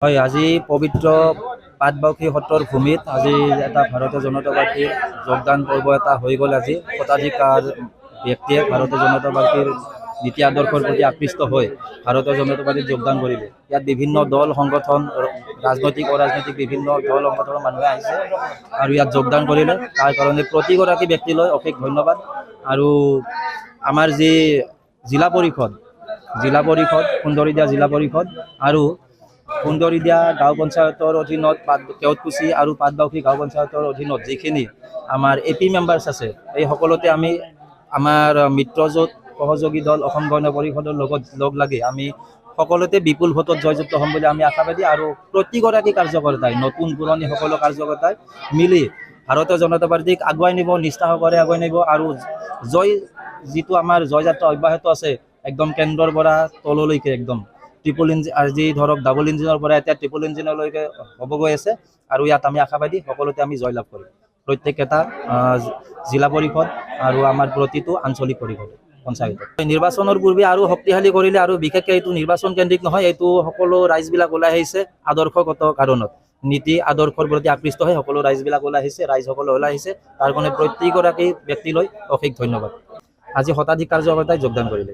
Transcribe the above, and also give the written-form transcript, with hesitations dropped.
হয়, আজি পবিত্ৰ পাটবাউসী সত্ৰৰ ভূমিত আজি এটা ভাৰতীয় জনতা পাৰ্টীৰ যোগদান পৰ্ব এটা হৈ গ'ল। আজি শতাধিকাৰ ব্যক্তিয়ে ভাৰতীয় জনতা পাৰ্টীৰ নীতি আদৰ্শৰ প্ৰতি আকৃষ্ট হৈ ভাৰতীয় জনতা পাৰ্টীত যোগদান কৰিলে। ইয়াত বিভিন্ন দল সংগঠন, ৰাজনৈতিক অৰাজনৈতিক বিভিন্ন দল সংগঠনৰ মানুহে আহিছে আৰু ইয়াত যোগদান কৰিলে। তাৰ কাৰণে প্ৰতিগৰাকী ব্যক্তিলৈ অশেষ ধন্যবাদ। আৰু আমাৰ যি জিলা পৰিষদ সুন্দৰীদিয়া জিলা পৰিষদ আৰু সুন্দৰীদিয়া গাঁও পঞ্চায়তৰ অধীনত কেওটকুছি আৰু পাটবাউসী গাঁও পঞ্চায়তৰ অধীনত যিখিনি আমাৰ AP মেম্বাৰ্ছ আছে, এই সকলোতে আমি আমাৰ মিত্ৰজোঁট সহযোগী দল অসম গণ পৰিষদৰ লগত লগ লাগি আমি সকলোতে বিপুল ভোটত জয়যুক্ত হ'ম বুলি আমি আশাবাদী। আৰু প্ৰতিগৰাকী কাৰ্যকৰ্তাই, নতুন পুৰণি সকলো কাৰ্যকৰ্তাই মিলি ভাৰতীয় জনতা পাৰ্টীক আগুৱাই নিব, নিষ্ঠাসহকাৰে আগুৱাই নিব। আৰু যিটো আমাৰ জয়যাত্ৰা অব্যাহত আছে, একদম কেন্দ্ৰৰ পৰা তললৈকে একদম ট্ৰিপল ইঞ্জিন, আজি ধৰক ডাবল ইঞ্জিনৰ পৰা এতিয়া ট্ৰিপল ইঞ্জিনলৈকে হ'ব গৈ আছে। আৰু ইয়াত আমি আশাবাদী সকলোতে আমি জয়লাভ কৰিম, প্ৰত্যেকটা জিলা পৰিষদ আৰু আমাৰ প্ৰতিটো আঞ্চলিক পৰিষদ পঞ্চায়ত। নিৰ্বাচনৰ পূৰ্বে আৰু শক্তিশালী কৰিলে, আৰু বিশেষকৈ এইটো নিৰ্বাচন কেন্দ্ৰিক নহয়, এইটো সকলো ৰাইজবিলাক ওলাই আহিছে আদৰ্শগত কাৰণত, নীতি আদৰ্শৰ প্ৰতি আকৃষ্ট হৈ সকলো ৰাইজবিলাক ওলাই আহিছে, ৰাইজসকলে ওলাই আহিছে। তাৰ কাৰণে প্ৰত্যেকগৰাকী ব্যক্তিলৈ অশেষ ধন্যবাদ। আজি শতাধিক কাৰ্যকৰ্তাই যোগদান কৰিলে।